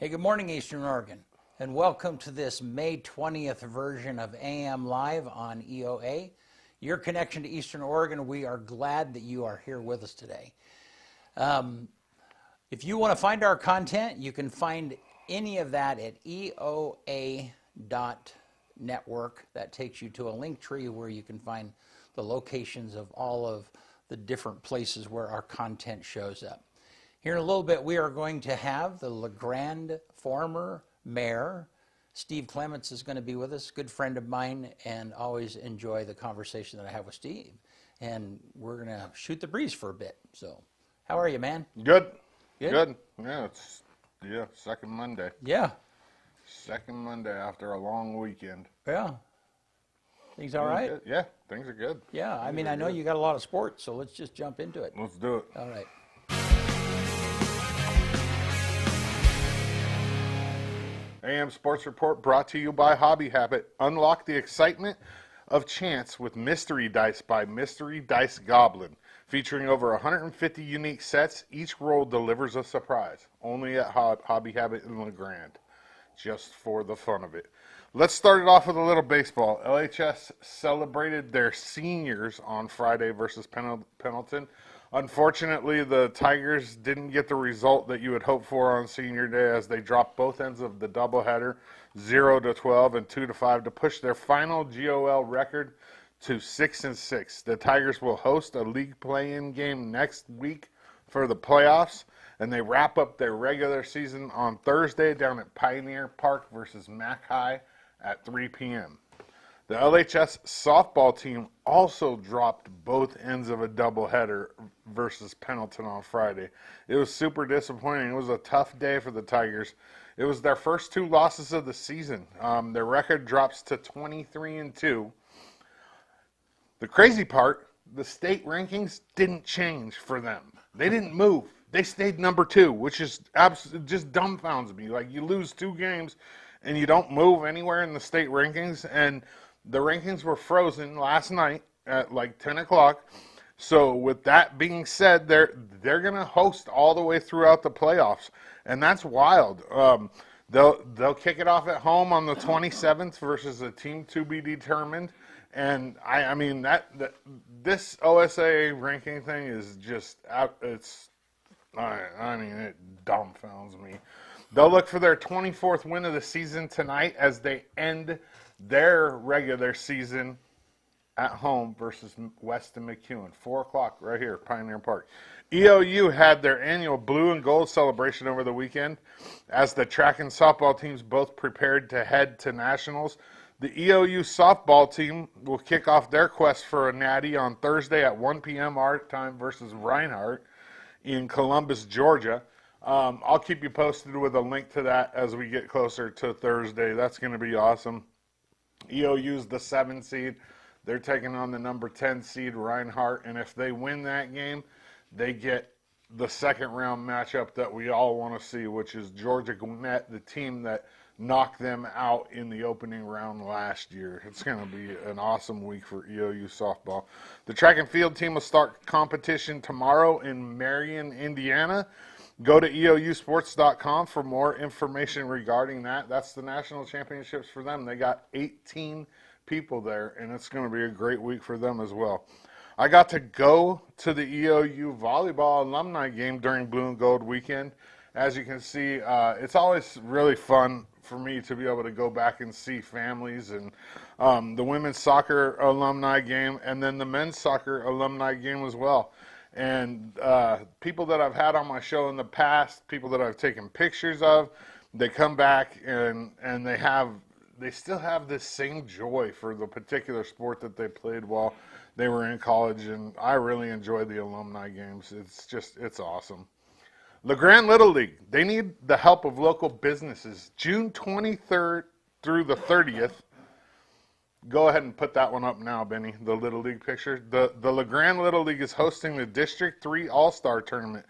Hey, good morning, Eastern Oregon, and welcome to this May 20th version of AM Live on EOA. Your connection to Eastern Oregon, we are glad that you are here with us today. If you want to find our content, you can find any of that at EOA.network. That takes you to a link tree where you can find the locations of all of the different places where our content shows up. Here in a little bit, we are going to have the LeGrand former mayor, Steve Clements, is going to be with us, good friend of mine, and always enjoy the conversation that I have with Steve. And we're going to shoot the breeze for a bit. So, how are you, man? Good. Good? Good. Yeah, second Monday. Yeah. Second Monday after a long weekend. Yeah. Things all right? Good. Yeah, things are good. Yeah, I mean, I know you got a lot of sports, so let's just jump into it. Let's do it. All right. AM Sports Report brought to you by Hobby Habit. Unlock the excitement of chance with Mystery Dice by Mystery Dice Goblin. Featuring over 150 unique sets, each roll delivers a surprise. Only at Hobby Habit in LeGrand. Just for the fun of it. Let's start it off with a little baseball. LHS celebrated their seniors on Friday versus Pendleton. Unfortunately, the Tigers didn't get the result that you would hope for on senior day as they dropped both ends of the doubleheader, 0-12 and 2-5, to push their final GOL record to 6-6. The Tigers will host a league play-in game next week for the playoffs, and they wrap up their regular season on Thursday down at Pioneer Park versus Mac High at 3 p.m. The LHS softball team also dropped both ends of a doubleheader versus Pendleton on Friday. It was super disappointing. It was a tough day for the Tigers. It was their first two losses of the season. Their record drops to 23-2. The crazy part, the state rankings didn't change for them. They didn't move. They stayed number 2, which is just dumbfounds me. Like, you lose 2 games and you don't move anywhere in the state rankings, and the rankings were frozen last night at like 10 o'clock. So with that being said, they're going to host all the way throughout the playoffs, and that's wild. They'll kick it off at home on the 27th versus a team to be determined. And I mean this OSA ranking thing is just it dumbfounds me. They'll look for their 24th win of the season tonight as they end their regular season at home versus Weston McEwen. 4 o'clock right here, Pioneer Park. EOU had their annual blue and gold celebration over the weekend as the track and softball teams both prepared to head to nationals. The EOU softball team will kick off their quest for a natty on Thursday at 1 p.m. our time versus Reinhardt in Columbus, Georgia. I'll keep you posted with a link to that as we get closer to Thursday. That's going to be awesome. EOU's the 7 seed. They're taking on the number 10 seed, Reinhardt. And if they win that game, they get the second round matchup that we all want to see, which is Georgia Gwinnett, the team that knocked them out in the opening round last year. It's going to be an awesome week for EOU softball. The track and field team will start competition tomorrow in Marion, Indiana. Go to EOUsports.com for more information regarding that. That's the national championships for them. They got 18 people there, and it's going to be a great week for them as well. I got to go to the EOU volleyball alumni game during Blue and Gold weekend. As you can see, it's always really fun for me to be able to go back and see families, and the women's soccer alumni game and then the men's soccer alumni game as well. And people that I've had on my show in the past, people that I've taken pictures of, they come back and they still have this same joy for the particular sport that they played while they were in college, and I really enjoy the alumni games. It's awesome. LeGrand Little League, they need the help of local businesses. June 23rd through the 30th. Go ahead and put that one up now, Benny, the Little League picture. The LeGrand Little League is hosting the District 3 All-Star Tournament,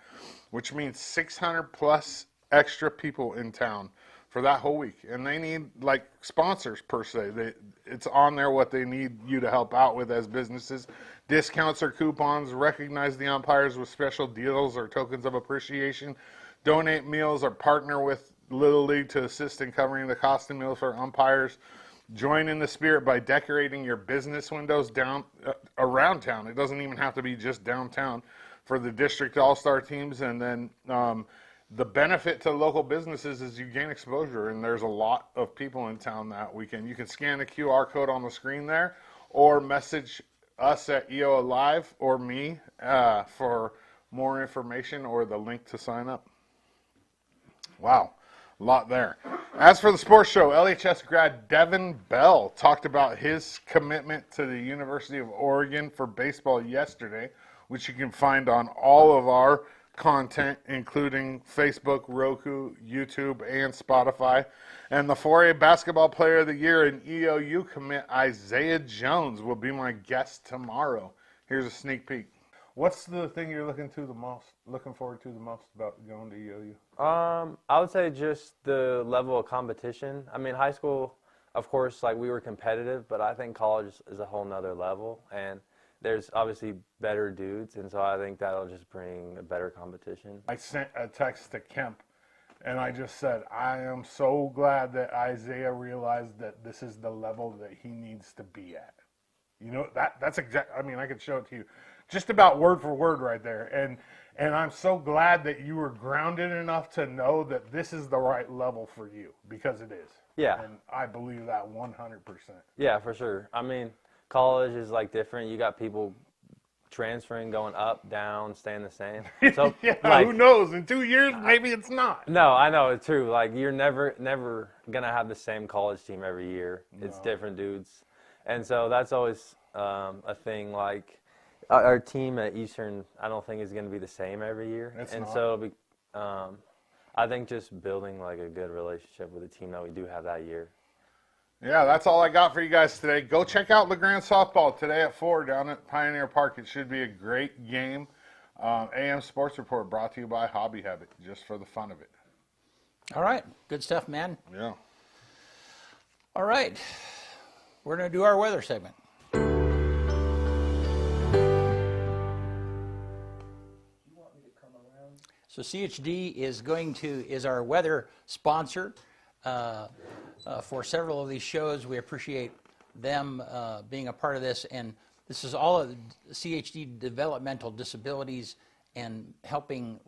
which means 600-plus extra people in town for that whole week. And they need, like, sponsors, per se. It's on there what they need you to help out with as businesses. Discounts or coupons, recognize the umpires with special deals or tokens of appreciation, donate meals, or partner with Little League to assist in covering the cost of meals for umpires. Join in the spirit by decorating your business windows around town. It doesn't even have to be just downtown for the district all-star teams. And then the benefit to local businesses is you gain exposure, and there's a lot of people in town that weekend. You can scan the QR code on the screen there or message us at EOA Live or me for more information or the link to sign up. Wow, a lot there. As for the sports show, LHS grad Devin Bell talked about his commitment to the University of Oregon for baseball yesterday, which you can find on all of our content, including Facebook, Roku, YouTube, and Spotify. And the 4A Basketball Player of the Year and EOU commit Isaiah Jones will be my guest tomorrow. Here's a sneak peek. What's the thing you're looking forward to the most about going to EOU? I would say just the level of competition. I mean, high school, of course, like we were competitive, but I think college is a whole nother level, and there's obviously better dudes, and so I think that'll just bring a better competition. I sent a text to Kemp, and I just said, I am so glad that Isaiah realized that this is the level that he needs to be at. You know, that's exactly, I mean, I could show it to you. Just about word for word right there. And I'm so glad that you were grounded enough to know that this is the right level for you, because it is. Yeah. And I believe that 100%. Yeah, for sure. I mean, college is like different. You got people transferring, going up, down, staying the same. So yeah, like, who knows? In 2 years, maybe it's not. No, I know, it's true. Like, you're never going to have the same college team every year. No. It's different dudes. And so that's always a thing. Like, our team at Eastern, I don't think is going to be the same every year. It's and not. So it'll be, I think just building like a good relationship with the team that we do have that year. Yeah, that's all I got for you guys today. Go check out LeGrand Softball today at 4 down at Pioneer Park. It should be a great game. AM Sports Report brought to you by Hobby Habit, just for the fun of it. All right. Good stuff, man. Yeah. All right. We're going to do our weather segment. So CHD is our weather sponsor for several of these shows. We appreciate them being a part of this, and this is all of CHD developmental disabilities and helping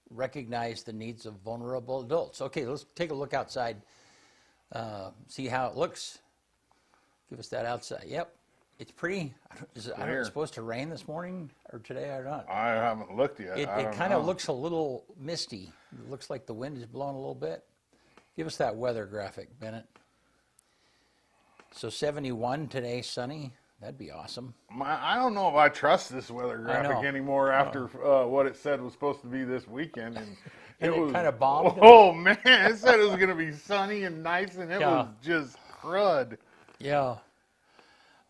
recognize the needs of vulnerable adults. Okay, let's take a look outside, see how it looks. Give us that outside. Yep. It's pretty. Is it supposed to rain this morning or today or not? I haven't looked yet. It kind of looks a little misty. It looks like the wind is blowing a little bit. Give us that weather graphic, Bennett. So 71 today, sunny. That'd be awesome. I don't know if I trust this weather graphic anymore after what it said was supposed to be this weekend. And it was kind of bombed. Oh, man. It said it was going to be sunny and nice, and it was just crud. Yeah.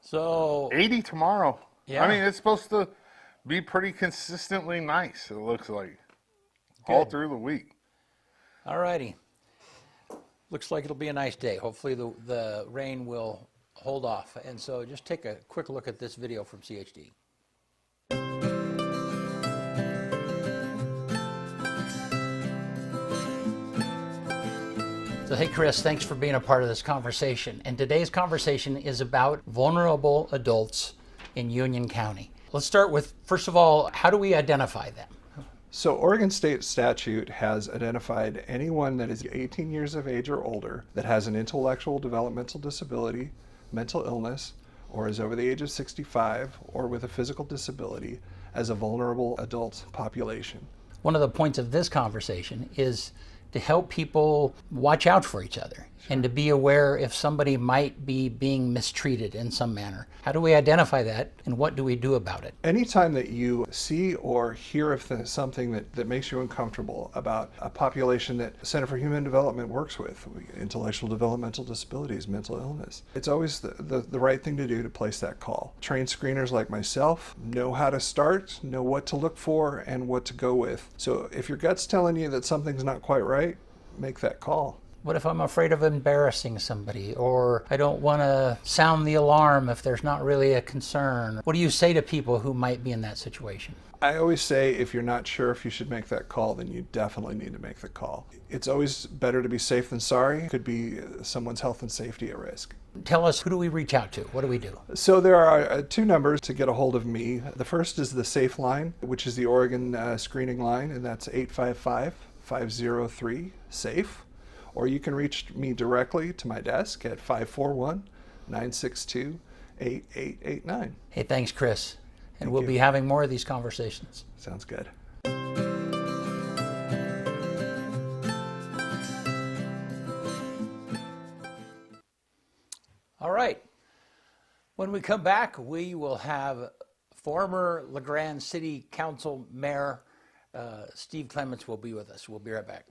So 80 tomorrow. Yeah. I mean, it's supposed to be pretty consistently nice, it looks like, all through the week. All righty. Looks like it'll be a nice day. Hopefully the rain will hold off. And so just take a quick look at this video from CHD. So hey Chris, thanks for being a part of this conversation. And today's conversation is about vulnerable adults in Union County. Let's start with, first of all, how do we identify them? So Oregon State statute has identified anyone that is 18 years of age or older that has an intellectual developmental disability, mental illness, or is over the age of 65, or with a physical disability as a vulnerable adult population. One of the points of this conversation is to help people watch out for each other and to be aware if somebody might be being mistreated in some manner. How do we identify that, and what do we do about it? Anytime that you see or hear of something that makes you uncomfortable about a population that Center for Human Development works with, intellectual developmental disabilities, mental illness, it's always the right thing to do to place that call. Trained screeners like myself know how to start, know what to look for, and what to go with. So if your gut's telling you that something's not quite right, make that call. What if I'm afraid of embarrassing somebody, or I don't want to sound the alarm if there's not really a concern? What do you say to people who might be in that situation? I always say if you're not sure if you should make that call, then you definitely need to make the call. It's always better to be safe than sorry. It could be someone's health and safety at risk. Tell us, who do we reach out to? What do we do? So there are two numbers to get a hold of me. The first is the SAFE line, which is the Oregon screening line, and that's 855-503-SAFE. Or you can reach me directly to my desk at 541-962-8889. Hey, thanks, Chris. And Thank we'll you. be having more of these conversations. Sounds good. All right. When we come back, we will have former LeGrand City Council Mayor Steve Clements will be with us. We'll be right back.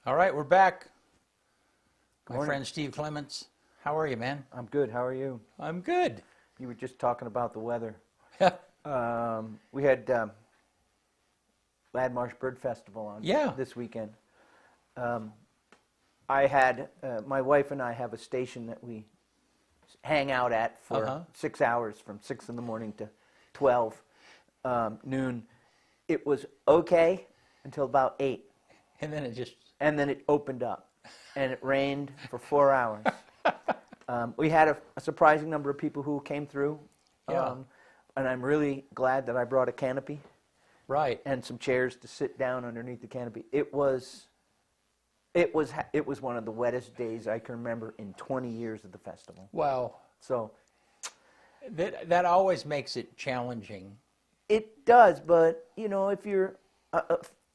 All right, we're back. My Morning. friend Steve Clements. How are you, man? I'm good. How are you? I'm good. You were just talking about the weather. Yeah. We had Ladmarsh Bird Festival on Yeah. this weekend. I had my wife and I have a station that we hang out at for 6 hours, from 6 in the morning to 12 noon. It was okay until about 8. And then it just... And then it opened up, and it rained for 4 hours. We had a surprising number of people who came through, Yeah. and I'm really glad that I brought a canopy Right. and some chairs to sit down underneath the canopy. It was one of the wettest days I can remember in 20 years of the festival. Wow. So That always makes it challenging. it does, but you know, if you're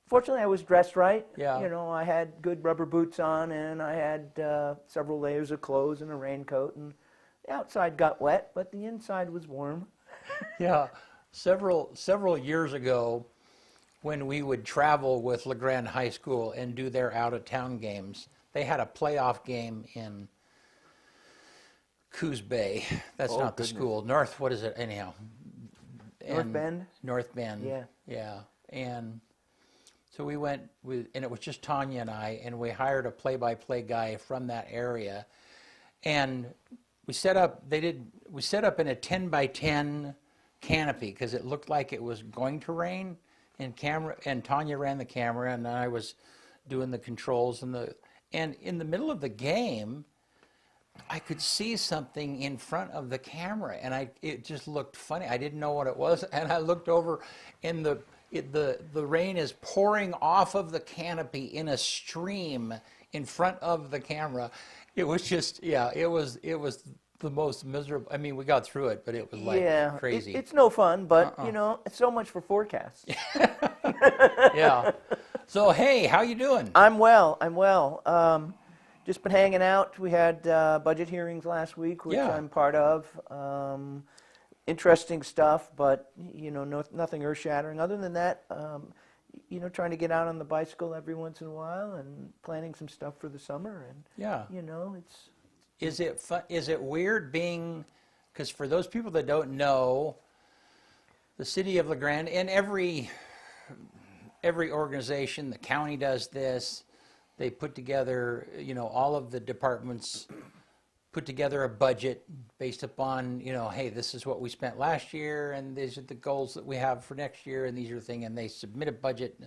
fortunately, I was dressed right. Yeah. You know, I had good rubber boots on, and I had several layers of clothes and a raincoat, and the outside got wet, but the inside was warm. Yeah. Several years ago, when we would travel with LeGrand High School and do their out-of-town games, they had a playoff game in Coos Bay. That's not the school. What is it anyhow? North Bend? North Bend. Yeah. Yeah. And so we went and it was just Tanya and I, and we hired a play-by-play guy from that area, and we set up in a 10 by 10 canopy because it looked like it was going to rain, and Tanya ran the camera, and I was doing the controls, and in the middle of the game, I could see something in front of the camera, and it just looked funny. I didn't know what it was, and I looked over, and the rain is pouring off of the canopy in a stream in front of the camera. It was just, it was the most miserable. I mean, we got through it, but it was like crazy. It's no fun, but you know, it's so much for forecasts. Yeah. So hey, how you doing? I'm well. Just been hanging out. We had budget hearings last week, which Yeah. I'm part of. Interesting stuff, but you know, nothing earth-shattering. Other than that, you know, trying to get out on the bicycle every once in a while and planning some stuff for the summer. And Yeah. you know, it's Is it fun? Is it weird being? Because for those people that don't know, the city of LeGrand and every organization, the county does this. They put together, you know, all of the departments put together a budget based upon, you know, hey, this is what we spent last year, and these are the goals that we have for next year, and these are the things, and they submit a budget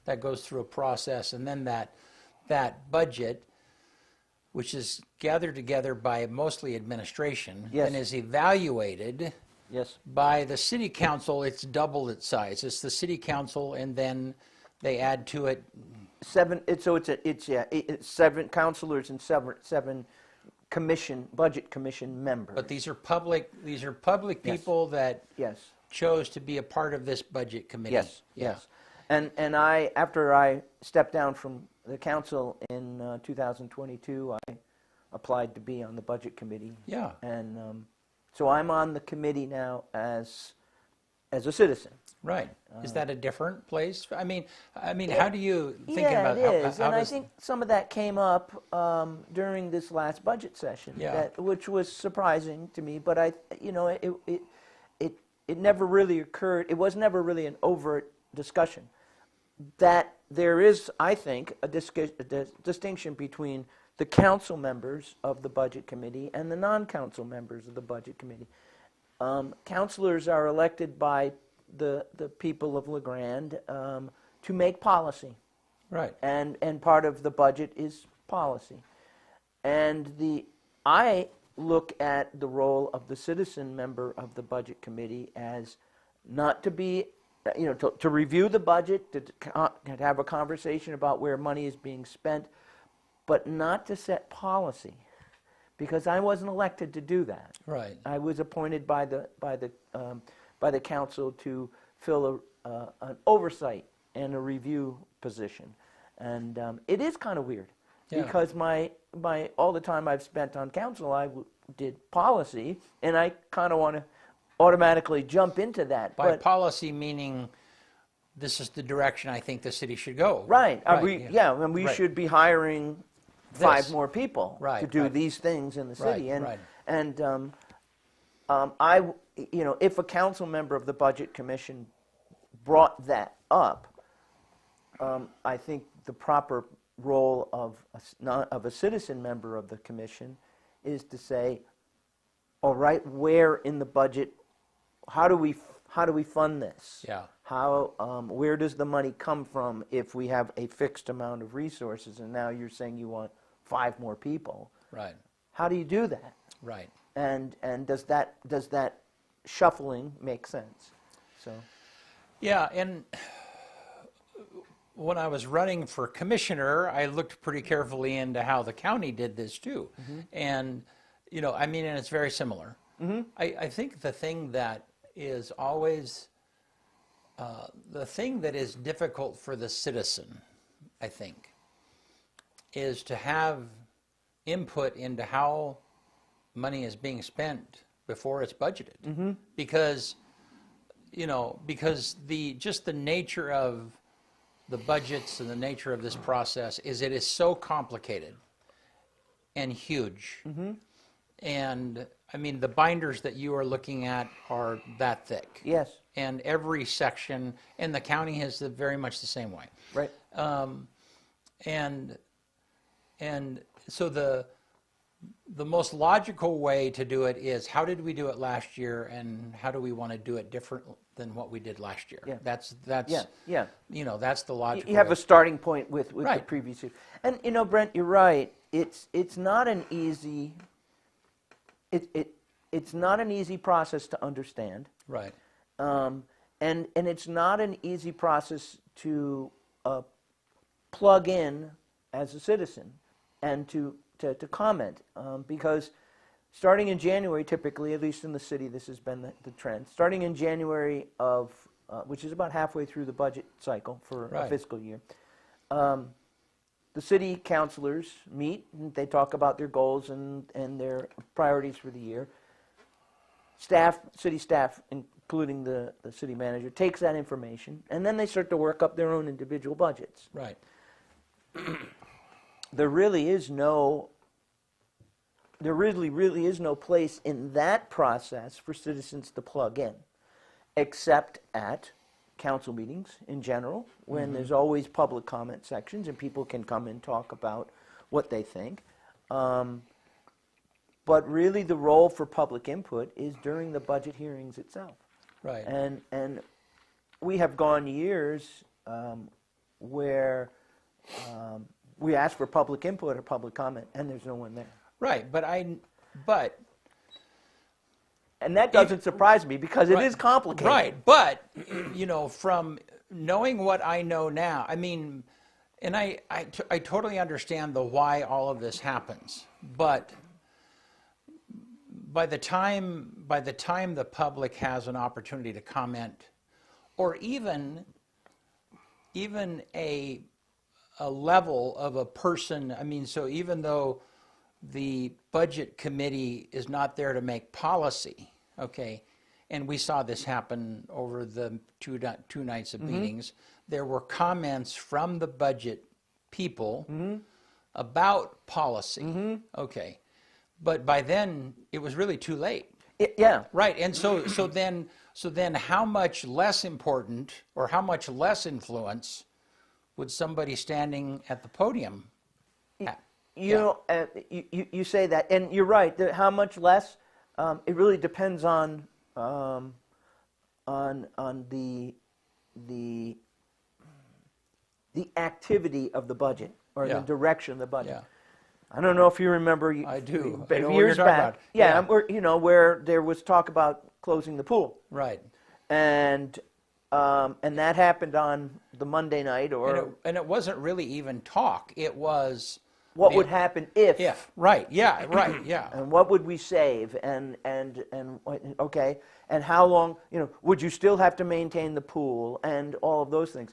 that goes through a process, and then that budget, which is gathered together by mostly administration, Yes. and is evaluated yes. by the city council. It's doubled its size. It's the city council, and then they add to it. It's 7 councilors and seven budget commission members. But these are public people that Yes. chose to be a part of this budget committee. Yes, Yeah. yes. And after I stepped down from the council in 2022, I applied to be on the budget committee. Yeah. And so I'm on the committee now as a citizen. Right. Is that a different place? I mean, how do you think Yeah, about it is. how And I does, think some of that came up during this last budget session, Yeah. which was surprising to me. But it never really occurred. It was never really an overt discussion. That there is, I think, a distinction between the council members of the budget committee and the non-council members of the budget committee. Councilors are elected by the people of LeGrand to make policy, right. and part of the budget is policy. And I look at the role of the citizen member of the budget committee as not to be, to review the budget, to have a conversation about where money is being spent, but not to set policy, because I wasn't elected to do that. Right. I was appointed by the council to fill an oversight and a review position, and it is kind of weird, Yeah. because all the time I've spent on council, I did policy, and I kind of want to automatically jump into that. By but policy meaning this is the direction I think the city should go. right, Right, and we Right. should be hiring 5 This. more people Right, to do right. these things in the Right, city, and right. if a council member of the budget commission brought that up, I think the proper role of a citizen member of the commission is to say, all right, where in the budget, how do we fund this? Yeah. Where does the money come from if we have a fixed amount of resources, and now you're saying you want 5 more people? Right. How do you do that? Right. And does that shuffling make sense? So Yeah, and when I was running for commissioner, I looked pretty carefully into how the county did this too. And, and it's very similar. I think the thing that is always, the thing that is difficult for the citizen, I think, is to have input into how money is being spent before it's budgeted. Because, because the nature of the budgets and the nature of this process is it is so complicated and huge. And the binders that you are looking at are that thick. yes, And every section, and the county is very much the same way. right. And so the most logical way to do it is, how did we do it last year, and how do we want to do it different than what we did last year? Yeah. That's Yeah. that's the logical You have way. a starting point with the Right. previous year. And Brent, you're right. It's not an easy it's not an easy process to understand. Right. And it's not an easy process to plug in as a citizen and to comment, because starting in January, typically, at least in the city, this has been the trend. Starting in January of, which is about halfway through the budget cycle for a Right. fiscal year, the city councilors meet and they talk about their goals and their priorities for the year. City staff, including the city manager, takes that information, and then they start to work up their own individual budgets. Right. There really is no place in that process for citizens to plug in, except at council meetings in general, when there's always public comment sections and people can come and talk about what they think. But really the role for public input is during the budget hearings itself. Right. And we have gone years where we ask for public input or public comment, and there's no one there. Right. But And that doesn't surprise me, because it Right. is complicated. Right, but from knowing what I know now, and I totally understand the why all of this happens, but by the time the public has an opportunity to comment, or even a level of a person, I mean, so even though the budget committee is not there to make policy, okay, and we saw this happen over the two nights of meetings, there were comments from the budget people about policy, okay, but by then it was really too late. Yeah. Right, and so then how much less important or how much less influence would somebody standing at the podium have? You know, you say that, and you're right. How much less? It really depends on the activity of the budget or Yeah. the direction of the budget. Yeah. I don't know if you remember. I do. But I know what years you're talking back, about. yeah, Yeah. where there was talk about closing the pool, Right. and that happened on the Monday night, or And it wasn't really even talk. It was what would happen if. Right. Yeah. Right. Yeah. And what would we save? And okay, and how long? Would you still have to maintain the pool and all of those things?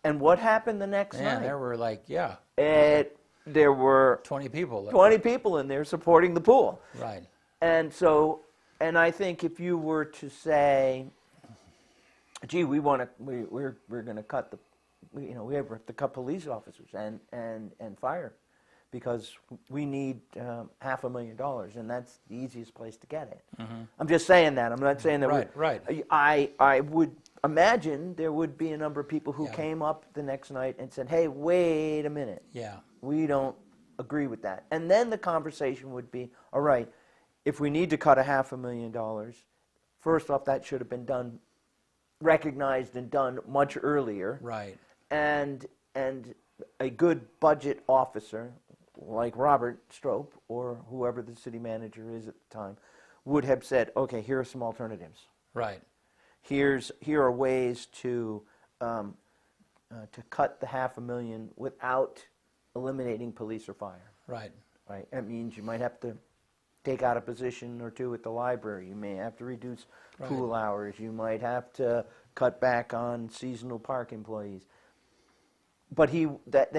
And what happened the next Man, night? there were like There were 20 people. 20 people in there supporting the pool. Right. And so, and I think if you were to say, "Gee, we're going to cut we have to cut police officers and fire, because we need $500,000, and that's the easiest place to get it." I'm just saying that. I'm not saying that. Right. I would imagine there would be a number of people who Yeah. came up the next night and said, "Hey, wait a minute. Yeah. We don't agree with that." And then the conversation would be, all right, if we need to cut $500,000, first off, that should have been done, recognized and done much earlier. Right. And a good budget officer like Robert Strope or whoever the city manager is at the time would have said, okay, here are some alternatives. Right. Here are ways to cut the $500,000 without eliminating police or fire. Right. Right. That means you might have to take out a position or two at the library. You may have to reduce pool hours. You might have to cut back on seasonal park employees. But they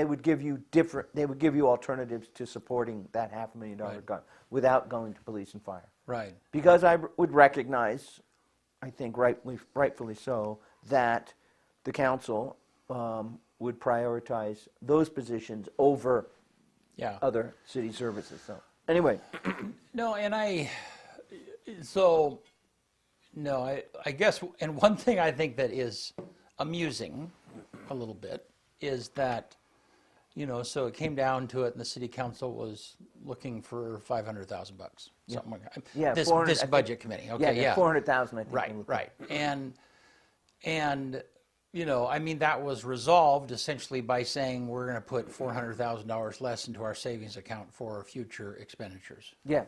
would give you alternatives to supporting that $500,000 gun without going to police and fire. Right. Because I would recognize, I think rightfully so, that the council would prioritize those positions over Yeah. other city services. So anyway, No, and I guess, and one thing I think that is amusing a little bit is that, so it came down to it, and the city council was looking for $500,000, something like that. Yeah, This 400, I think. budget committee, okay, yeah. 400,000, I think. Right. And I mean, that was resolved essentially by saying we're going to put $400,000 less into our savings account for future expenditures. Yeah,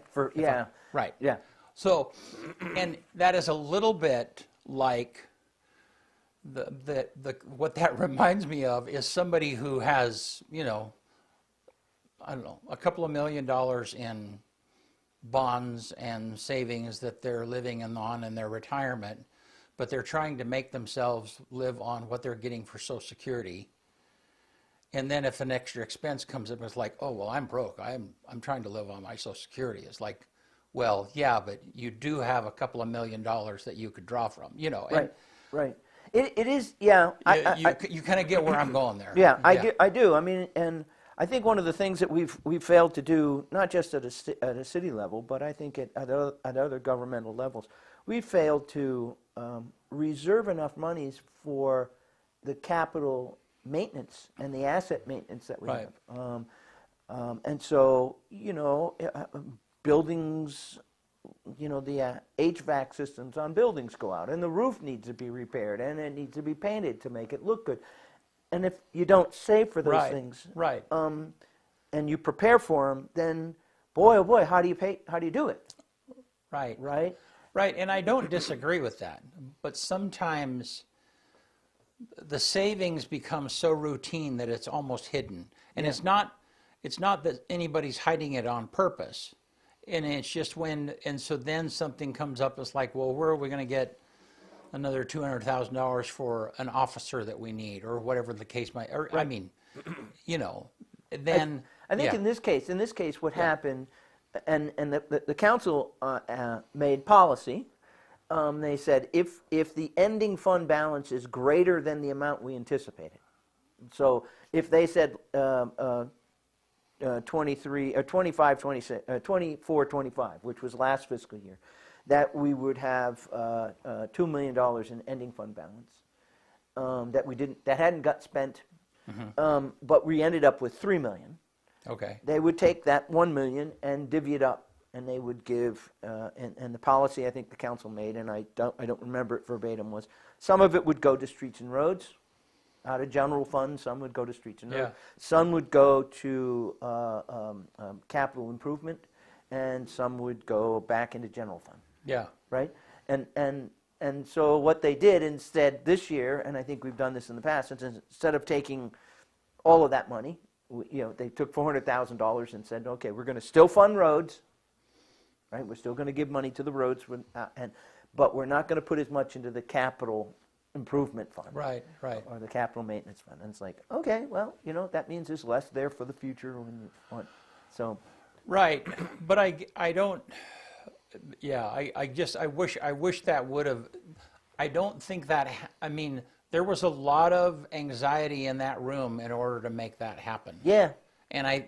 Right. Yeah. So, and that is a little bit like what that reminds me of is somebody who has, I don't know, a couple of $1 million in bonds and savings that they're living on in their retirement, but they're trying to make themselves live on what they're getting for Social Security. And then if an extra expense comes up, it's like, oh, well, I'm broke. I'm trying to live on my Social Security. It's like, well, yeah, but you do have a couple of $1 million that you could draw from, and Right. It is, yeah. you kind of get where I'm going there. Yeah, I do. I mean, and I think one of the things that we've failed to do, not just at a city level, but I think at other governmental levels, we failed to reserve enough monies for the capital maintenance and the asset maintenance that we Right. have. And so, buildings, the HVAC systems on buildings go out, and the roof needs to be repaired, and it needs to be painted to make it look good. And if you don't save for those things, Right. and you prepare for them, then boy, oh boy, how do you do it? Right. Right? Right, and I don't disagree with that, but sometimes the savings become so routine that it's almost hidden, and it's not that anybody's hiding it on purpose. And it's just and so then something comes up, it's like, well, where are we going to get another $200,000 for an officer that we need, or whatever the case might, or, I mean, then. I think yeah. in this case, what happened, and the council made policy. They said if the ending fund balance is greater than the amount we anticipated, so if they said 23 or 25, 26, 24, 25, which was last fiscal year, that we would have $2 million in ending fund balance that hadn't got spent, but we ended up with $3 million. Okay. They would take that $1 million and divvy it up, and they would give. And the policy I think the council made, and I don't remember it verbatim, was some of it would go to streets and roads, out of general fund. Some would go to streets and roads. Some would go to capital improvement, and some would go back into general fund. Yeah. Right. And so what they did instead this year, and I think we've done this in the past, instead of taking all of that money, they took $400,000 and said, okay, we're going to still fund roads, right? We're still going to give money to the roads, but we're not going to put as much into the capital improvement fund, Right. or the capital maintenance fund. And it's like, okay, well, that means there's less there for the future. So, Right, but I don't. Yeah, I wish that would have. I don't think that. I mean, there was a lot of anxiety in that room in order to make that happen. yeah, And I,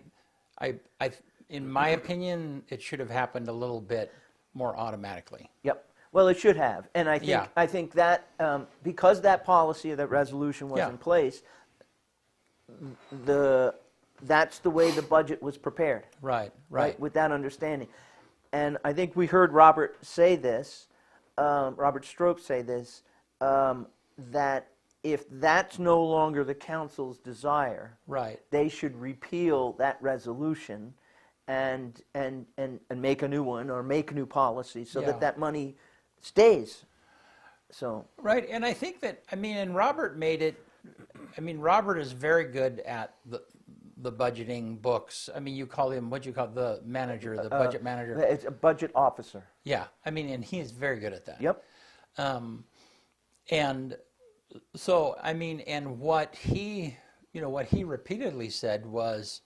in my opinion, it should have happened a little bit more automatically. yep. Well, it should have, and I think that because that policy or that resolution was in place, that's the way the budget was prepared. Right. With that understanding, and I think we heard Robert say this, Robert Strope say this, that if that's no longer the council's desire, Right. they should repeal that resolution and make a new one or make a new policy so that money stays. So Right, and I think that, and Robert made it, Robert is very good at the budgeting books. You call him, what do you call the manager, the budget manager? it's a budget officer. Yeah, and he is very good at that. Yep. And so, and what he repeatedly said was,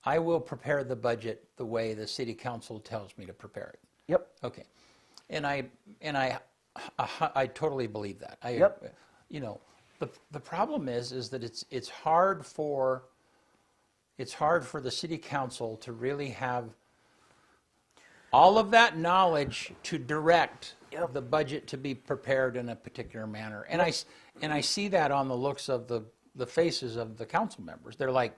I will prepare the budget the way the city council tells me to prepare it. Yep. Okay. And I totally believe that. Yep. The problem is that it's hard for the city council to really have all of that knowledge to direct the budget to be prepared in a particular manner. And I see that on the looks of the faces of the council members. They're like,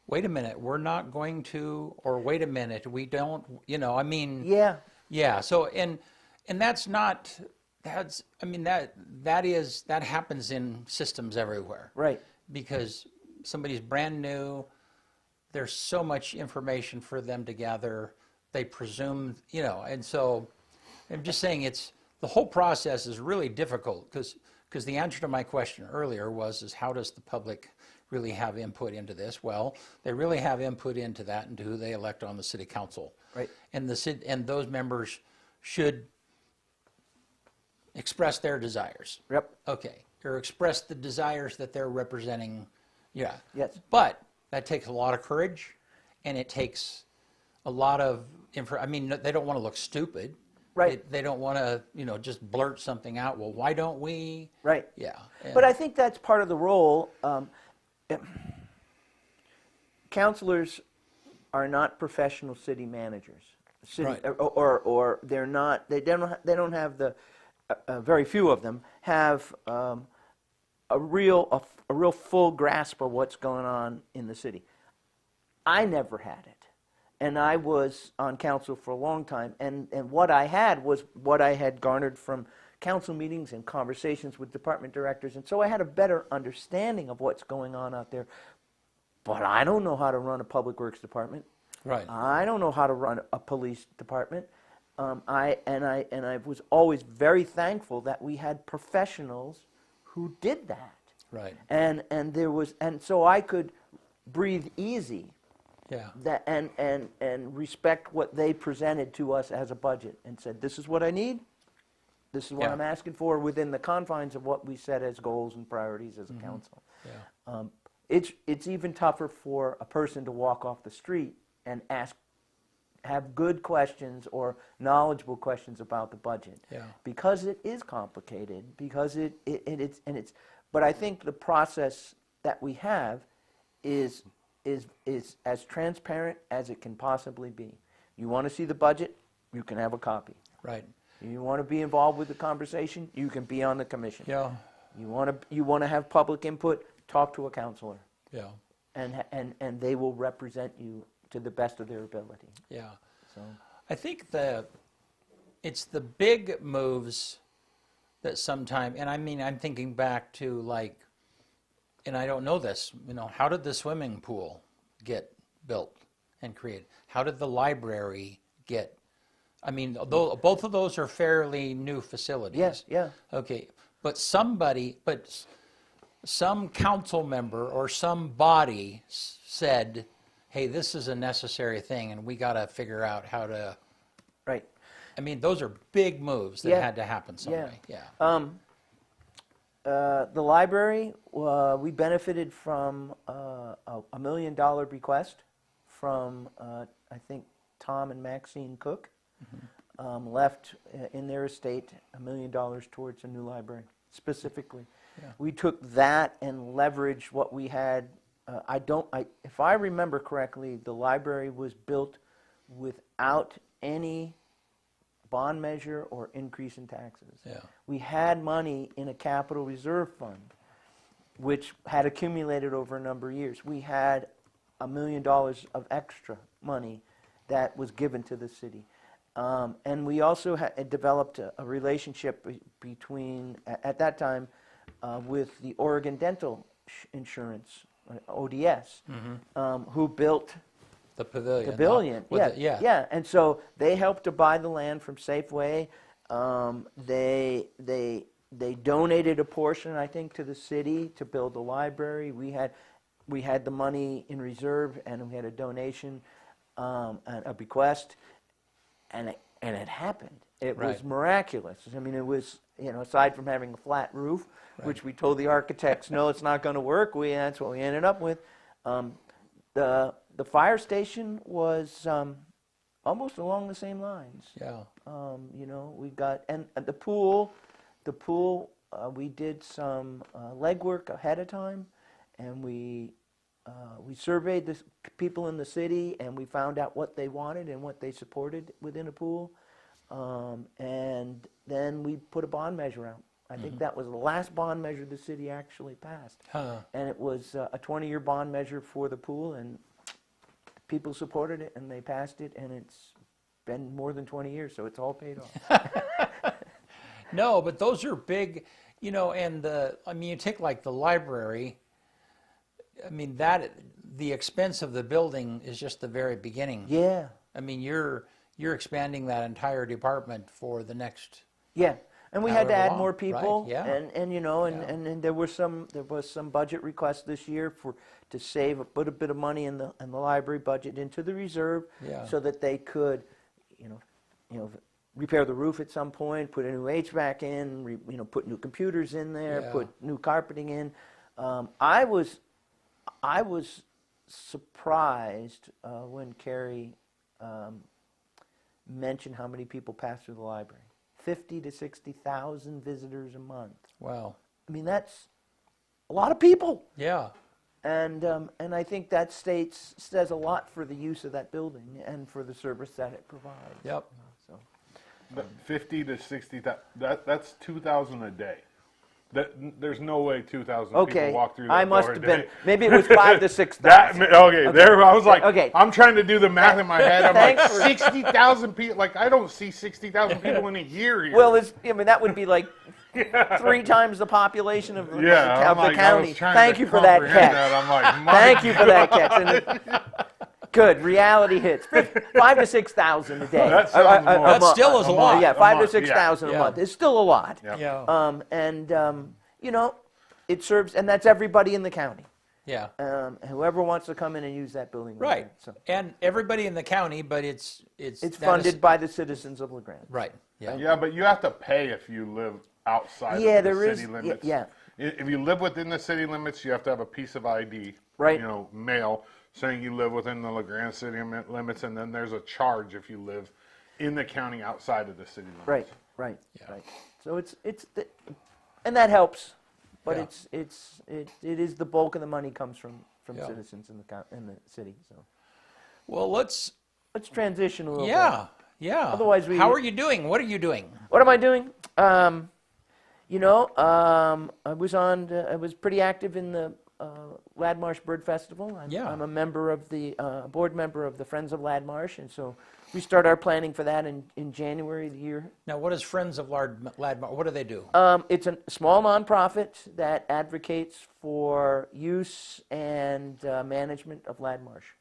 wait a minute, we're not going to, or wait a minute, we don't, Yeah. Yeah. So, and that happens in systems everywhere. Right. Because somebody's brand new, there's so much information for them to gather. They presume, and so I'm just saying the whole process is really difficult because the answer to my question earlier is how does the public really have input into this? Well, they really have input into that and who they elect on the city council. Right. And those members should express their desires. Yep. Okay. Or express the desires that they're representing. Yeah. Yes. But that takes a lot of courage, and it takes a lot of they don't want to look stupid. Right. They don't want to, just blurt something out. Well, why don't we? Right. Yeah. But I think that's part of the role. Counselors are not professional city managers. Right. Or they're not. They don't have the. Very few of them have a real full grasp of what's going on in the city. I never had it, and I was on council for a long time. And what I had was what I had garnered from council meetings and conversations with department directors, and so I had a better understanding of what's going on out there. But I don't know how to run a public works department. Right. I don't know how to run a police department. I was always very thankful that we had professionals who did that. Right. And so I could breathe easy Yeah. that and respect what they presented to us as a budget and said, this is what I need, this is what Yeah. I'm asking for within the confines of what we set as goals and priorities as a council. Yeah. It's even tougher for a person to walk off the street and have good questions or knowledgeable questions about the budget. Yeah. Because it is complicated, because it's but I think the process that we have is as transparent as it can possibly be. You want to see the budget, you can have a copy. Right. You want to be involved with the conversation, you can be on the commission. Yeah. You want to have public input, talk to a counselor, Yeah. and they will represent you to the best of their ability. Yeah. So I think it's the big moves that sometimes, and I mean, I'm thinking back to like, and I don't know this, how did the swimming pool get built and created? How did the library get, I mean, both of those are fairly new facilities. yes, yeah. Okay, but some council member or some body said, hey, this is a necessary thing and we got to figure out how to, Right. I mean, those are big moves that Yeah. had to happen some Yeah. way. Yeah. The library, we benefited from a $1 million request from, I think, Tom and Maxine Cook. Left in their estate $1 million towards a new library, specifically. Yeah. We took that and leveraged what we had. If I remember correctly, the library was built without any bond measure or increase in taxes. Yeah. We had money in a capital reserve fund, which had accumulated over a number of years. We had $1 million of extra money that was given to the city. And we also had developed a relationship between, at that time, with the Oregon Dental Insurance, ODS, who built The pavilion. the pavilion. with Yeah, the- yeah. And so they helped to buy the land from Safeway. They donated a portion, I think, to the city to build the library. We had the money in reserve, and we had a donation, and a bequest, and it happened. It was Right. miraculous. I mean, it was, aside from having a flat roof, which we told the architects, no, it's not going to work. That's what we ended up with. The fire station was almost along the same lines. Yeah. We got, and the pool, we did some legwork ahead of time, and we surveyed the people in the city, and we found out what they wanted and what they supported within a pool, and then we put a bond measure out. I think that was the last bond measure the city actually passed, and it was a 20-year bond measure for the pool, and people supported it, and they passed it, and it's been more than 20 years, so it's all paid off. No, but those are big, and you take like the library, I mean, the expense of the building is just the very beginning. Yeah, I mean, you're expanding that entire department for the next, yeah. And we had to However add long, more right, people, yeah. and there was some budget requests this year to put a bit of money in the library budget into the reserve, Yeah. so that they could, repair the roof at some point, put a new HVAC in, put new computers in there, Yeah. put new carpeting in. I was surprised when Carrie mentioned how many people pass through the library. 50 to 60,000 visitors a month. wow. I mean, that's a lot of people. Yeah. And I think that says a lot for the use of that building and for the service that it provides. Yep. So, But 50 to 60,000, that's 2,000 a day. There's no way 2,000 okay, people walk through that I must door a have been. day. Maybe it was 5 to 6,000. Okay, there I was like, Okay. I'm trying to do the math in my head. I'm like, Thanks for- 60,000 people. Like, I don't see 60,000 people in a year here. Well, that would be like 3 times the population of the yeah, I'm like, I county. was trying Thank to you for that comprehend catch. I'm like, my Thank you for that catch. Good, reality hits. 5 to 6,000 a day. That sounds more. That month. still is a lot. Yeah, A 5 to month, 6,000 yeah. a month. It's still a lot. Yep. Yeah. It serves, and that's everybody in the county. Yeah. Whoever wants to come in and use that building. will Right. get it. So And everybody in the county, but it's it's funded by the citizens of LeGrand. Right. Yeah. Yeah, but you have to pay if you live outside Yeah, of the there city is- limits. yeah. If you live within the city limits, you have to have a piece of ID, Right. mail saying you live within the LeGrand city limits, and then there's a charge if you live in the county outside of the city limits. Right. So and that helps, but Yeah. it is the bulk of the money comes from Yeah. citizens in the city. So Well, let's transition a little bit. Yeah. Otherwise How are you doing? What are you doing? What am I doing? I was pretty active in the Ladmarsh Bird Festival. I'm a member of the board member of the Friends of Ladmarsh, and so we start our planning for that in January of the year. Now, what is Friends of Ladmarsh? What do they do? It's a small nonprofit that advocates for use and management of Ladmarsh.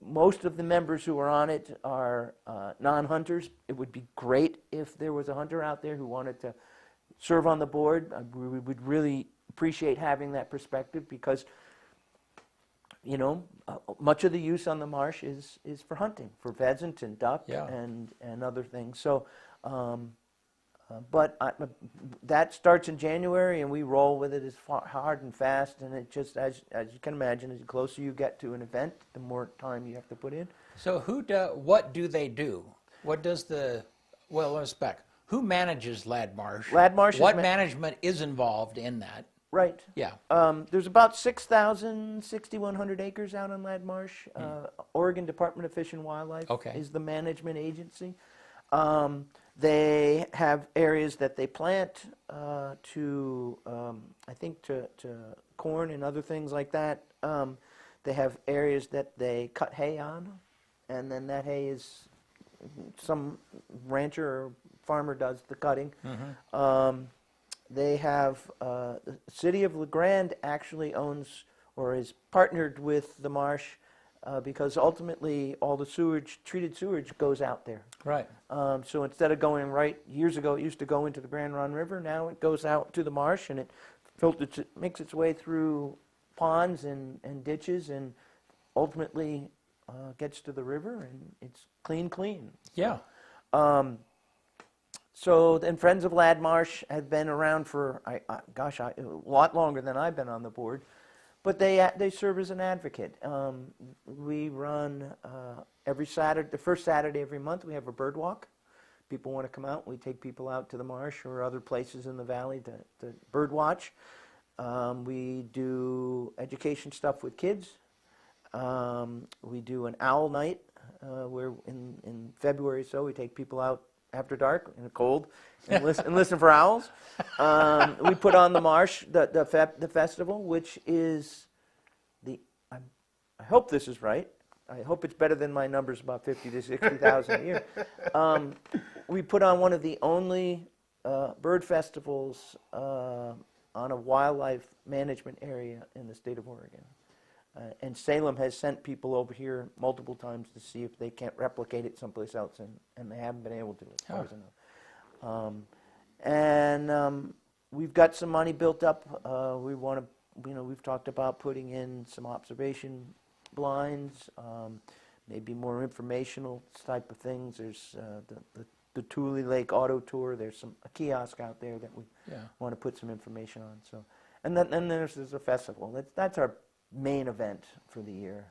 Most of the members who are on it are non-hunters. It would be great if there was a hunter out there who wanted to serve on the board. We would really appreciate having that perspective because, much of the use on the marsh is for hunting, for pheasant and duck and other things. So, that starts in January, and we roll with it as hard and fast. And it just, as you can imagine, as closer you get to an event, the more time you have to put in. So what do they do? What does let's back. Who manages Ladmarsh? Ladmarsh. What management is involved in that? Right. Yeah. There's about 6,100 acres out on Ladmarsh. Oregon Department of Fish and Wildlife is the management agency. They have areas that they plant to corn and other things like that. They have areas that they cut hay on, and then that hay is some rancher or farmer does the cutting. They have the city of LeGrand actually owns or is partnered with the marsh because ultimately all the treated sewage goes out there. Right. So instead of going years ago it used to go into the Grand Ron River. Now it goes out to the marsh and it makes its way through ponds and ditches and ultimately gets to the river and it's clean. Yeah. So then Friends of Ladmarsh have been around for, a lot longer than I've been on the board, but they serve as an advocate. We run every Saturday, the first Saturday every month, we have a bird walk. People want to come out, we take people out to the marsh or other places in the valley to bird watch. We do education stuff with kids. We do an owl night where in February or so we take people out after dark in the cold and listen for owls. We put on the marsh, the festival, which is I hope this is right. I hope it's better than my numbers, about 50 to 60,000 a year. We put on one of the only bird festivals on a wildlife management area in the state of Oregon. And Salem has sent people over here multiple times to see if they can't replicate it someplace else, and they haven't been able to, as far as I know. We've got some money built up. We've talked about putting in some observation blinds, maybe more informational type of things. There's the Tule Lake Auto Tour. There's a kiosk out there that we want to put some information on. So, and then there's a festival. That's our main event for the year.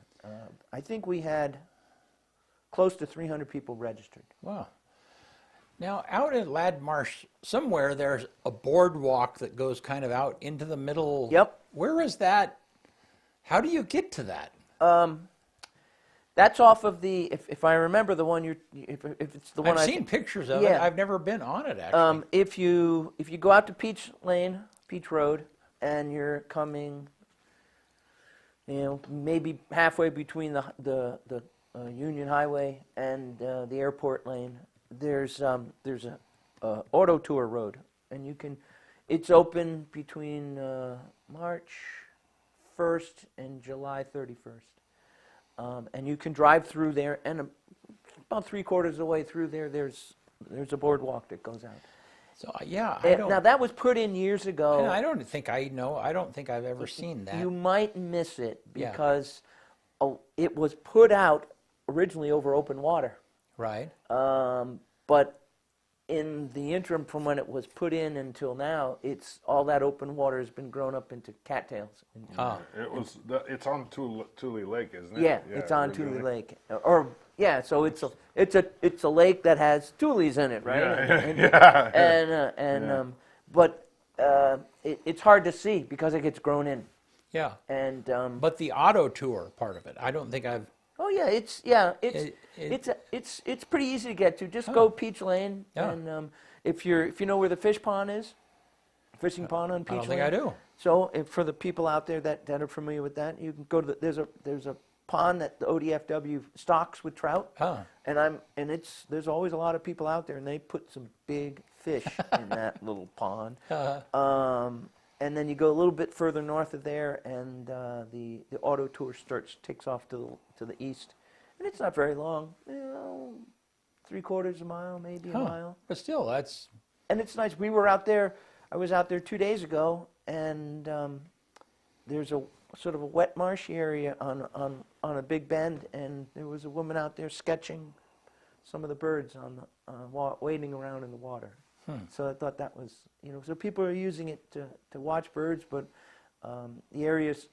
I think we had close to 300 people registered. Wow. Now, out at Ladmarsh, somewhere there's a boardwalk that goes kind of out into the middle. Yep. Where is that? How do you get to that? That's off of the, if I remember the one if it's the one I've seen pictures of it. I've never been on it, actually. If you go out to Peach Road, and you're coming, maybe halfway between the Union Highway and the airport lane, there's a auto tour road, and it's open between March 1st and July 31st, and you can drive through there, and about 3/4 of the way through there's a boardwalk that goes out, So yeah, Now that was put in years ago. and I don't think I know. I don't think I've ever seen that. You might miss it Yeah. because it was put out originally over open water. Right. But in the interim from when it was put in until now, all that open water has been grown up into cattails. Ah. It's on Tule Lake, isn't it? Yeah, it's on originally. Tule Lake. So it's a lake that has tules in it, right? But it's hard to see because it gets grown in. Yeah. And But the auto tour part of it, I don't think I've. oh yeah, it's pretty easy to get to. Just go Peach Lane, Yeah. and if you know where the fish pond is, fishing pond on Peach I don't Lane. think I do. So for the people out there that are familiar with that, you can go to there's a pond that the ODFW stocks with trout, Huh. and there's always a lot of people out there, and they put some big fish in that little pond. And then you go a little bit further north of there, and the auto tour takes off to the east, and it's not very long, 3/4 mile, maybe a mile. But still, that's. And it's nice. We were out there. I was out there 2 days ago, and there's a sort of a wet marshy area on a big bend, and there was a woman out there sketching some of the birds on the wading around in the water. So I thought that was, so people are using it to watch birds, but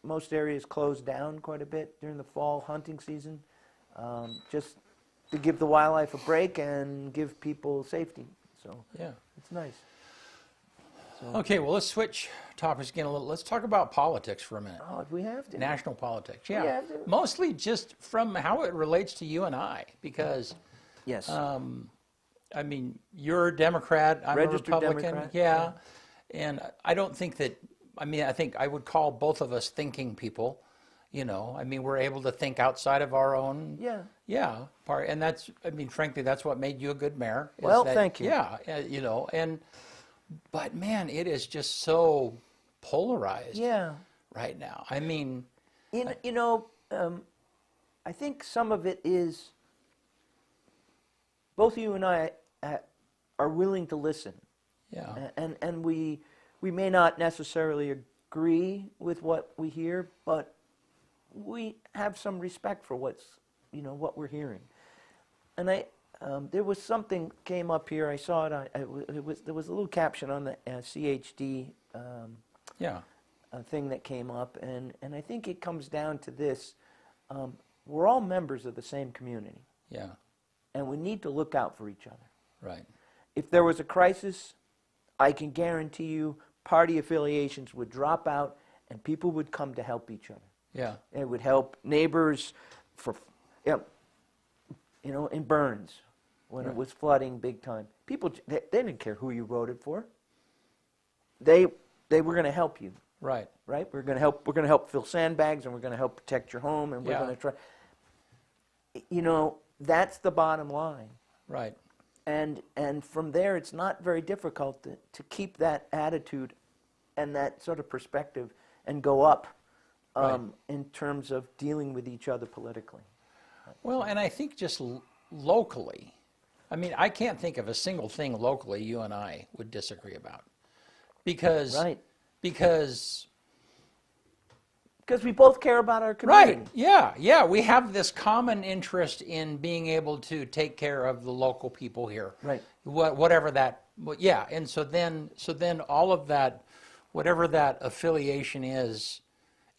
most areas closed down quite a bit during the fall hunting season, just to give the wildlife a break and give people safety. So Yeah. it's nice. Okay, well, let's switch topics again a little. Let's talk about politics for a minute. Oh, we have to. National politics, We yeah. have to. Mostly just from how it relates to you and I, because, Yes. I mean, you're a Democrat, I'm Registered a Republican. Democrat, Yeah. And I don't think that, I think I would call both of us thinking people, I mean, we're able to think outside of our own. Yeah. Part. And that's, frankly, that's what made you a good mayor. is Well, that- thank you. Yeah, but man, it is just so polarized Yeah. right now. I mean, I think some of it is both you and I are willing to listen. yeah. And we may not necessarily agree with what we hear, but we have some respect for what we're hearing. And there was something came up here. I saw it. There was a little caption on the CHD Yeah. thing that came up, and I think it comes down to this: we're all members of the same community, Yeah. and we need to look out for each other. Right. If there was a crisis, I can guarantee you party affiliations would drop out and people would come to help each other. Yeah. It would help neighbors in Burns when it was flooding big time. People, they didn't care who you voted for. They were going to help you, Right. right? We're going to help fill sandbags, and we're going to help protect your home, and we're Yeah. going to try. That's the bottom line. Right. And from there, it's not very difficult to keep that attitude and that sort of perspective and go up Right. in terms of dealing with each other politically. Well, and I think just locally, I can't think of a single thing locally you and I would disagree about, because Right. because Because we both care about our community. right, yeah, we have this common interest in being able to take care of the local people here, Right. Whatever that, yeah, and so then all of that, whatever that affiliation is,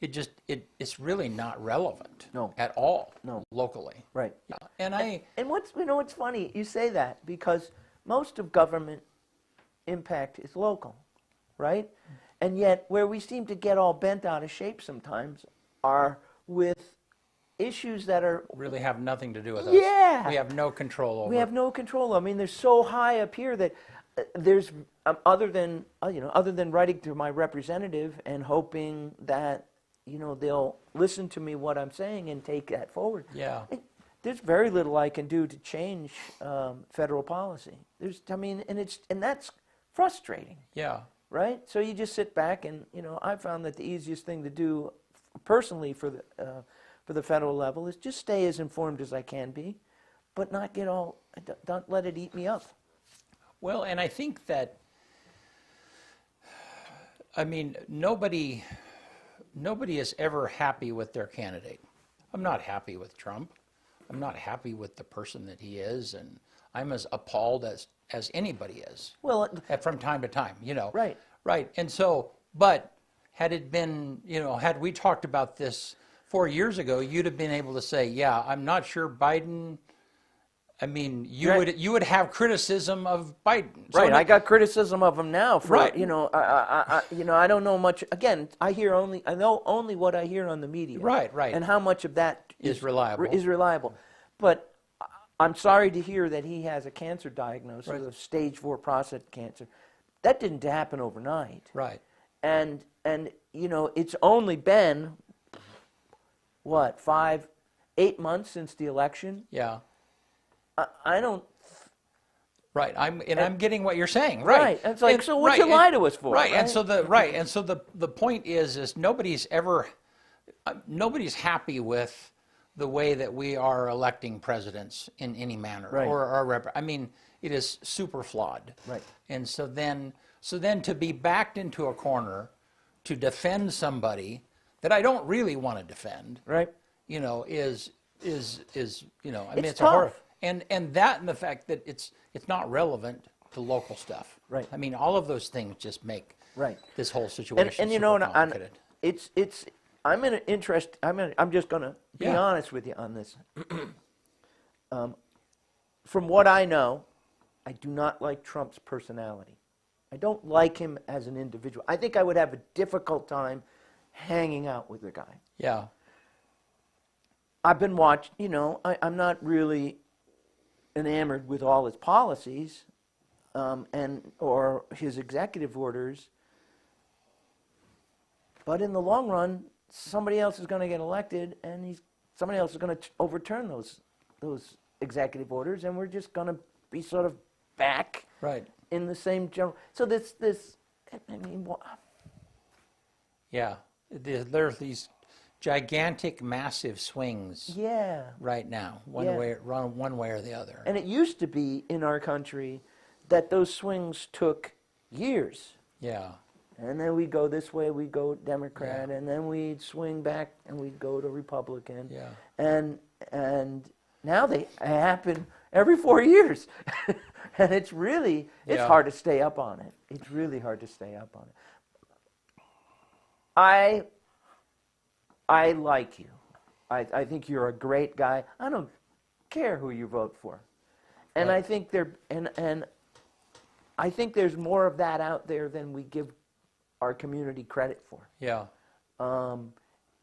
it's really not relevant, No. at all, No. locally, Right. yeah. And And what's funny, you say that because most of government impact is local, right? And yet where we seem to get all bent out of shape sometimes are with issues that are really have nothing to do with us. Yeah. We have no control over. we have no control. I mean, they're so high up here that there's other than writing to my representative and hoping that they'll listen to me what I'm saying and take that forward. Yeah. There's very little I can do to change federal policy. And that's frustrating, Yeah. right? So you just sit back and I found that the easiest thing to do personally for the federal level is just stay as informed as I can be, but not get don't let it eat me up. Well, and I think that I mean, nobody is ever happy with their candidate. I'm not happy with Trump. I'm not happy with the person that he is, and I'm as appalled as anybody is. Well, From time to time, you know. Right. Right. And so, but had it been, you know, had we talked about this 4 years ago, you'd have been able to say, yeah, I'm not sure Biden. I mean, you would have criticism of Biden. So right, I got criticism of him now for Right. you know I don't know much. Again, I know only what I hear on the media. Right, right. And how much of that Is reliable. Is reliable, but I'm sorry to hear that he has a cancer diagnosis of stage 4 prostate cancer. That didn't happen overnight. Right. And you know it's only been what 8 months since the election. Yeah. I don't. Right. I'm getting what you're saying. Right. Right. It's like, so what you lie to us for? Right. And so the point is nobody's happy with the way that we are electing presidents in any manner. Right. I mean, it is super flawed. Right. And so then to be backed into a corner to defend somebody that I don't really want to defend. Right. You know, is you know, I mean, It's a horror. tough. And that and the fact that it's not relevant to local stuff. Right. I mean, all of those things just make Right. this whole situation And you know, super complicated. it's I'm in an interest. I'm just going to be Yeah. honest with you on this. From what I know, I do not like Trump's personality. I don't like him as an individual. I think I would have a difficult time hanging out with the guy. Yeah. I've been watching. You know, I'm not really enamored with all his policies, or his executive orders. But in the long run, somebody else is going to get elected, and somebody else is going to overturn those executive orders, and we're just going to be sort of back Right. in the same general. So this I mean, Yeah. There's these gigantic, massive swings yeah. right now, one Yeah. way or the other. And it used to be in our country that those swings took years. Yeah. And then we go this way, we go Democrat, and then we'd swing back and we'd go to Republican. Yeah. And now they happen every 4 years. And it's Yeah. hard to stay up on it. It's really hard to stay up on it. I like you. I think you're a great guy. I don't care who you vote for. And Right. I think I think there's more of that out there than we give our community credit for. Yeah.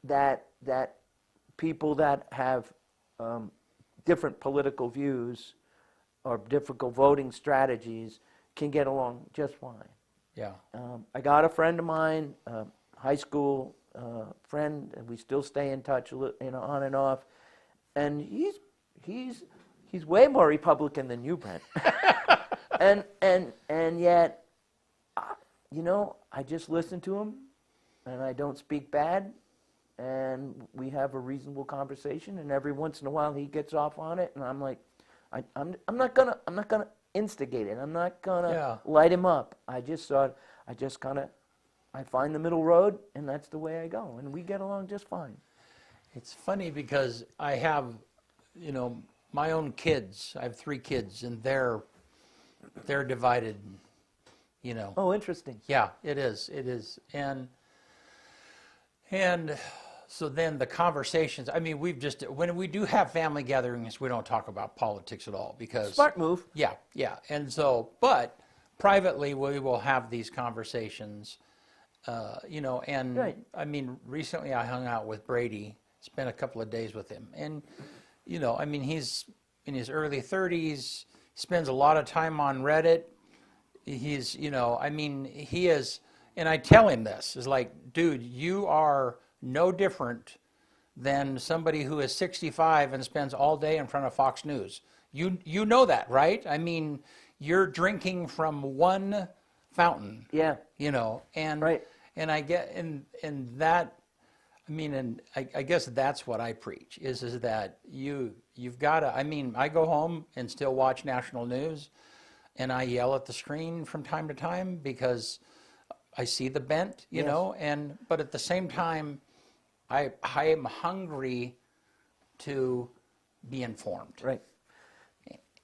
That people that have different political views or difficult voting strategies can get along just fine. Yeah. I got a friend of mine, high school friend, and we still stay in touch, you know, on and off. And he's way more Republican than you, Brent. and yet, you know, I just listen to him, and I don't speak bad, and we have a reasonable conversation. And every once in a while, he gets off on it, and I'm like, I'm not gonna instigate it. I'm not gonna light him up. I find the middle road, and that's the way I go, and we get along just fine. It's funny because I have, you know, my own kids. I have 3 kids, and they're divided, you know. Oh, interesting. Yeah, it is. It is. And so then the conversations, I mean, when we do have family gatherings, we don't talk about politics at all because... Smart move. Yeah, yeah. And so, but privately we will have these conversations, you know, and Right. I mean, recently I hung out with Brady, spent a couple of days with him. And, you know, I mean, he's in his early 30s, spends a lot of time on Reddit. He's, you know, I mean, he is, and I tell him this, is like, dude, you are no different than somebody who is 65 and spends all day in front of Fox News. You know that, right? I mean, you're drinking from one fountain. Yeah. You know, and Right. and I get and that, I mean, and I guess that's what I preach is that you've got to. I mean, I go home and still watch national news, and I yell at the screen from time to time because I see the bent, you Yes. know, but at the same time, I am hungry to be informed. Right.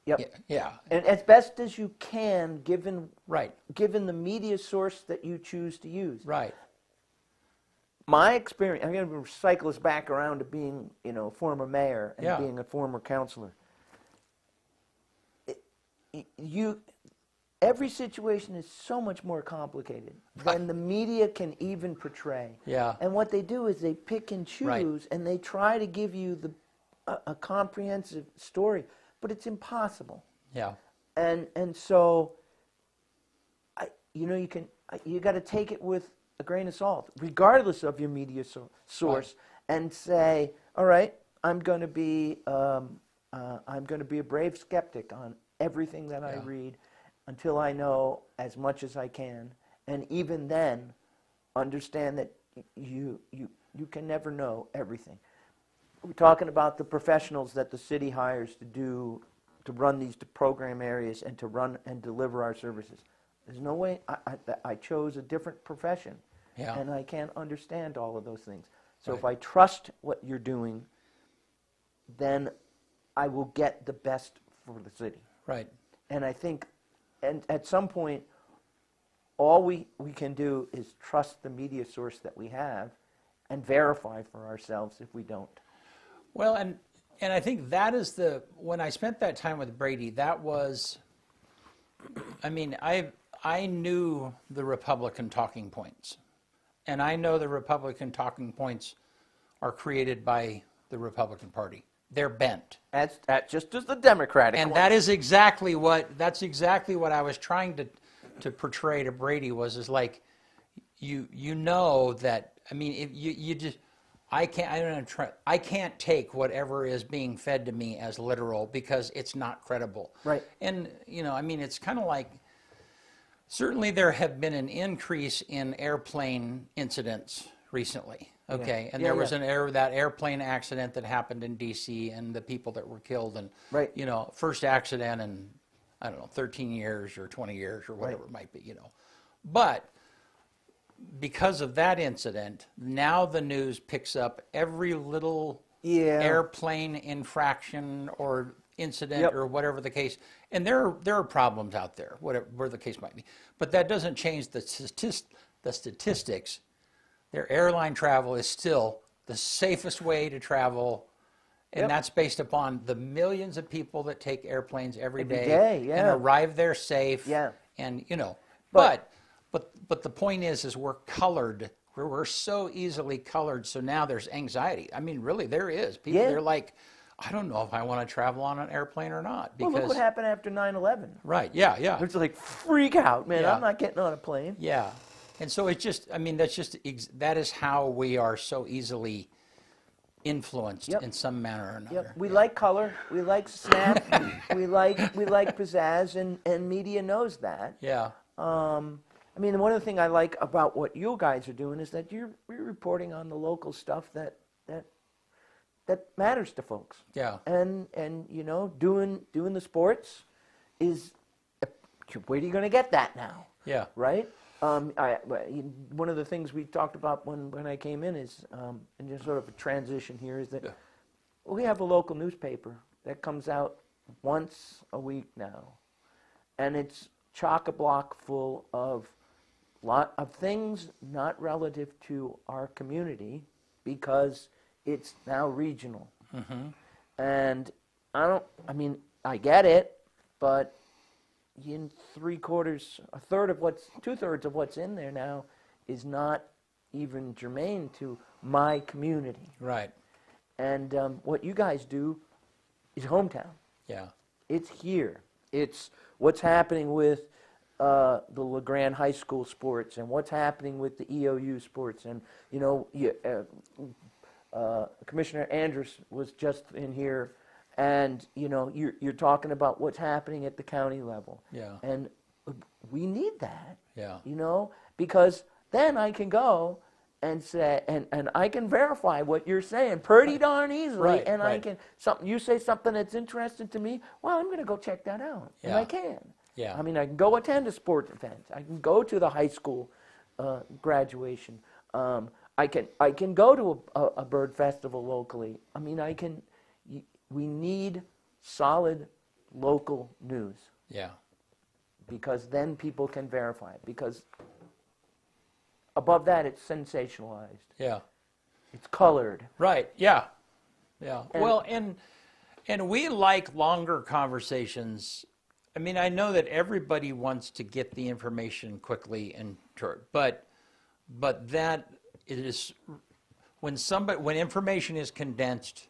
Yep. Yeah. And as best as you can, given Right. given the media source that you choose to use. Right. My experience, I'm going to cycle us back around to being, a former mayor and Yeah. being a former counselor. Every situation is so much more complicated than the media can even portray. Yeah. And what they do is they pick and choose, Right. and they try to give you a comprehensive story, but it's impossible. Yeah. And so, you got to take it with a grain of salt, regardless of your media source, and say, all right, I'm going to be a brave skeptic on everything that I read, until I know as much as I can, and even then, understand that you can never know everything. We're talking about the professionals that the city hires to run these program areas and to run and deliver our services. There's no way I chose a different profession, and I can't understand all of those things. So if I trust what you're doing, then I will get the best for the city. Right. And I think, and at some point, all we can do is trust the media source that we have and verify for ourselves if we don't. Well, and I think that is when I spent that time with Brady, that was, I mean, I knew the Republican talking points. And I know the Republican talking points are created by the Republican Party. They're bent. That's just as the Democratic And ones. that's exactly what I was trying to portray to Brady is like, you know that, I mean, if you just, I can't take whatever is being fed to me as literal because it's not credible. Right. And, I mean, it's kind of like, certainly there have been an increase in airplane incidents recently. Okay, and there was that airplane accident that happened in D.C. and the people that were killed, and first accident in, I don't know, 13 years or 20 years or whatever it might be, But because of that incident, now the news picks up every little airplane infraction or incident or whatever the case, and there are problems out there, whatever the case might be. But that doesn't change the statistics. Their airline travel is still the safest way to travel, and that's based upon the millions of people that take airplanes every day and arrive there safe. Yeah. And but the point is we're colored. We're so easily colored. So now there's anxiety. I mean, really, there is people. They're like, I don't know if I want to travel on an airplane or not. Because, well, look what happened after 9/11. Right. Yeah. It's like freak out, man. Yeah. I'm not getting on a plane. Yeah. And so it's just, I mean, that is how we are so easily influenced in some manner or another. Yep. We like color, we like snap, we like pizzazz, and media knows that. Yeah. I mean, one of the things I like about what you guys are doing is that you're reporting on the local stuff that matters to folks. Yeah. And doing the sports is, where are you going to get that now? Yeah. Right? One of the things we talked about when I came in is, and just sort of a transition here, is that we have a local newspaper that comes out once a week now, and it's chock-a-block full of lot of things not relative to our community because it's now regional. Mm-hmm. And I get it, but in two-thirds of what's in there now is not even germane to my community. Right. And what you guys do is hometown. Yeah. It's here. It's what's happening with the LeGrand High School sports and what's happening with the EOU sports. And, Commissioner Andrus was just in here, and, you're talking about what's happening at the county level. Yeah. And we need that. Yeah. Because then I can go and say, and I can verify what you're saying pretty darn easily. Right, and right. you say something that's interesting to me, well, I'm going to go check that out. And Yeah. I can. Yeah. I mean, I can go attend a sports event. I can go to the high school graduation. I can go to a bird festival locally. I mean, we need solid local news, Yeah. because then people can verify it. Because above that, it's sensationalized. Yeah. It's colored. Right. Yeah. Yeah. Well, and we like longer conversations. I mean, I know that everybody wants to get the information quickly and short, but that is when information is condensed,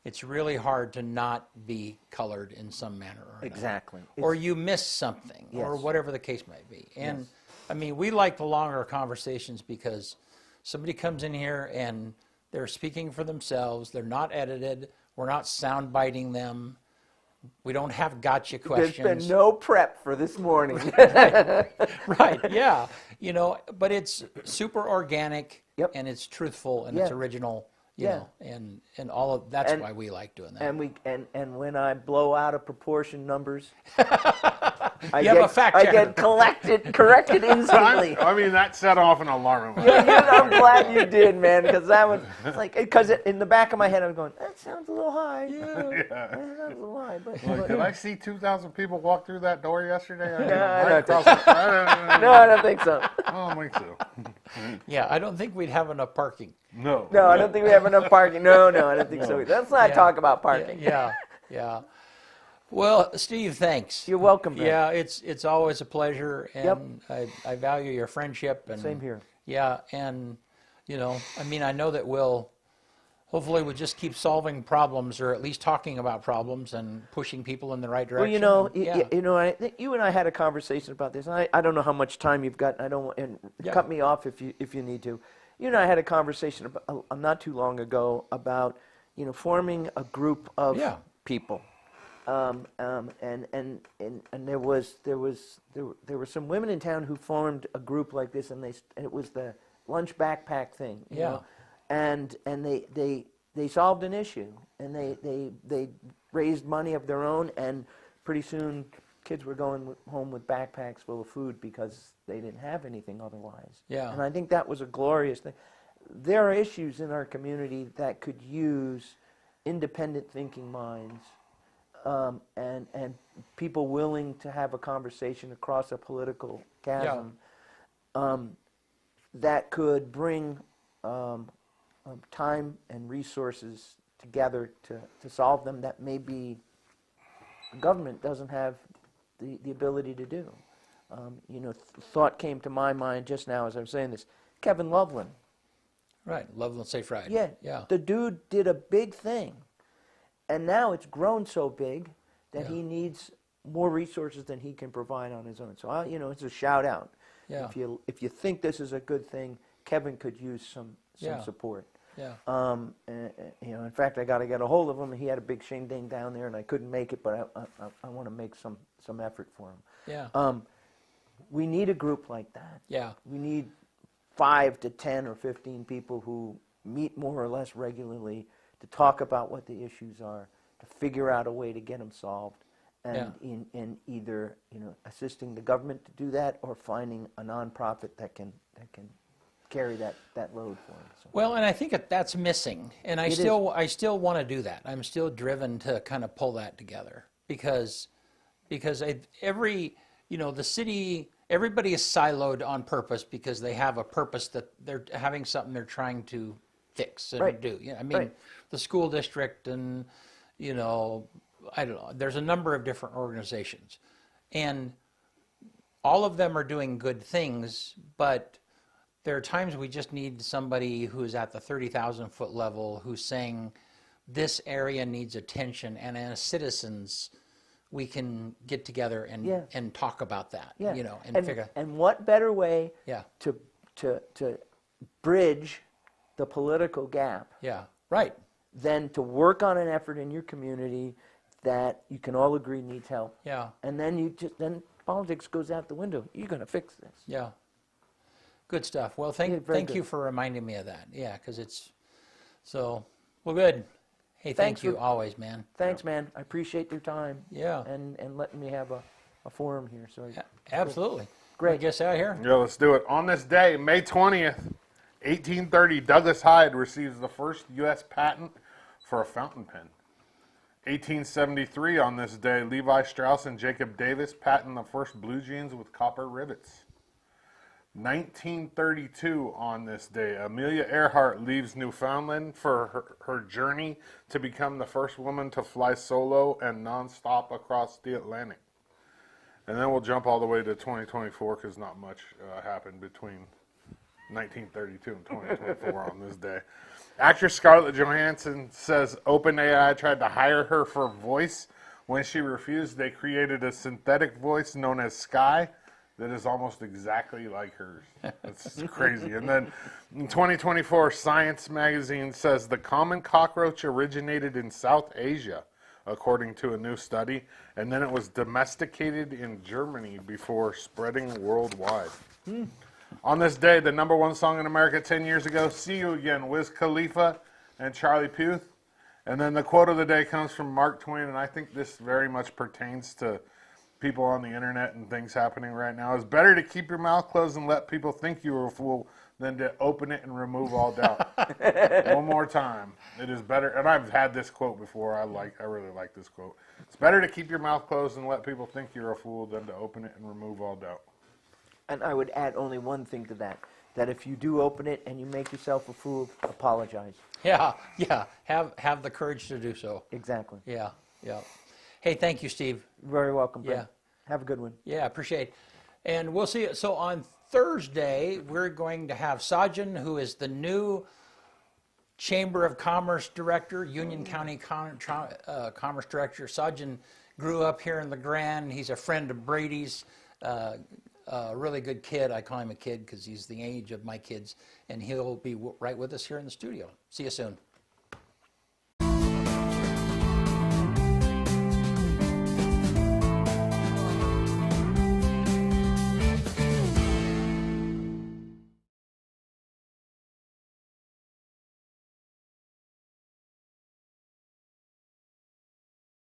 it's really hard to not be colored in some manner or another. Exactly. Or you miss something, or Yes. whatever the case might be. And Yes. I mean, we like the longer conversations because somebody comes in here and they're speaking for themselves. They're not edited. We're not sound biting them. We don't have gotcha questions. There's been no prep for this morning. Right, yeah. You know, but it's super organic, Yep. and it's truthful, and Yeah. it's original, you Yeah. know, and all of that's why we like doing that. And when I blow out of proportion numbers, You have a fact I checker. get corrected instantly. I mean, that set off an alarm. I'm glad you did, man, because that was because in the back of my head I was going, that sounds a little high. That sounds a little high. But Did I see 2,000 people walk through that door yesterday? I don't think no, I don't think so. I don't think so. Yeah, I don't think we'd have enough parking. No. No, I don't think we have enough parking. No, I don't think so. Let's not Yeah. talk about parking. Yeah. Well, Steve, thanks. You're welcome, man. Yeah, it's always a pleasure, and I value your friendship. And Same here. Yeah, and you know, I mean, I know that hopefully we'll just keep solving problems, or at least talking about problems and pushing people in the right direction. Well, and, I think you and I had a conversation about this. And I don't know how much time you've got. I don't, and cut me off if you need to. You and I had a conversation about, not too long ago about forming a group of people. And there were some women in town who formed a group like this, and it was the lunch backpack thing, you know, and they solved an issue, and they raised money of their own, and pretty soon kids were going home with backpacks full of food because they didn't have anything otherwise. Yeah. And I think that was a glorious thing. There are issues in our community that could use independent thinking minds. And people willing to have a conversation across a political chasm that could bring time and resources together to solve them that maybe the government doesn't have the ability to do. Thought came to my mind just now as I was saying this. Kevin Loveland. Right, Loveland Safe Ride. Yeah. The dude did a big thing. And now it's grown so big that he needs more resources than he can provide on his own. So, it's a shout out. Yeah. If you think this is a good thing, Kevin could use some support. Yeah. In fact, I got to get a hold of him. He had a big shindig down there, and I couldn't make it, but I want to make some effort for him. Yeah. We need a group like that. Yeah. We need 5 to 10 or 15 people who meet more or less regularly to talk about what the issues are, to figure out a way to get them solved, and in either assisting the government to do that or finding a nonprofit that can carry that load for them. So. Well, and I think that's missing, and I still want to do that. I'm still driven to kind of pull that together because the city, everybody is siloed on purpose because they have a purpose that they're having something they're trying to fix and do. I mean, the school district and, I don't know, there's a number of different organizations. And all of them are doing good things, but there are times we just need somebody who's at the 30,000 foot level who's saying, this area needs attention, and as citizens, we can get together and talk about that, and figure. And what better way to bridge the political gap than to work on an effort in your community that you can all agree needs help. Yeah. And then then politics goes out the window. You're going to fix this. Yeah. Good stuff. Well, thank you for reminding me of that. Yeah, because good. Hey, thank you always, man. Thanks, man. I appreciate your time. Yeah. And letting me have a forum here. So Absolutely. Great. Get us out of here. Yeah, let's do it. On this day, May 20th, 1830, Douglas Hyde receives the first U.S. patent for a fountain pen. 1873, on this day, Levi Strauss and Jacob Davis patent the first blue jeans with copper rivets. 1932, on this day, Amelia Earhart leaves Newfoundland for her journey to become the first woman to fly solo and nonstop across the Atlantic. And then we'll jump all the way to 2024 because not much happened between 1932 and 2024 on this day. Actress Scarlett Johansson says OpenAI tried to hire her for voice. When she refused, they created a synthetic voice known as Sky that is almost exactly like hers. That's crazy. And then in 2024, Science magazine says the common cockroach originated in South Asia, according to a new study, and then it was domesticated in Germany before spreading worldwide. On this day, the #1 song in America 10 years ago, See You Again, Wiz Khalifa and Charlie Puth. And then the quote of the day comes from Mark Twain, and I think this very much pertains to people on the internet and things happening right now. It's better to keep your mouth closed and let people think you are a fool than to open it and remove all doubt. One more time. It is better, and I've had this quote before. I really like this quote. It's better to keep your mouth closed and let people think you're a fool than to open it and remove all doubt. And I would add only one thing to that, that if you do open it and you make yourself a fool, apologize. Yeah. Have the courage to do so. Exactly. Yeah. Hey, thank you, Steve. You're very welcome, Brent. Yeah. Have a good one. Yeah, appreciate it. And we'll see. So on Thursday, we're going to have Sajjan, who is the new Chamber of Commerce Director, Union County Commerce Director. Sajjan grew up here in LeGrand. He's a friend of Brady's. A really good kid. I call him a kid because he's the age of my kids, and he'll be right with us here in the studio. See you soon.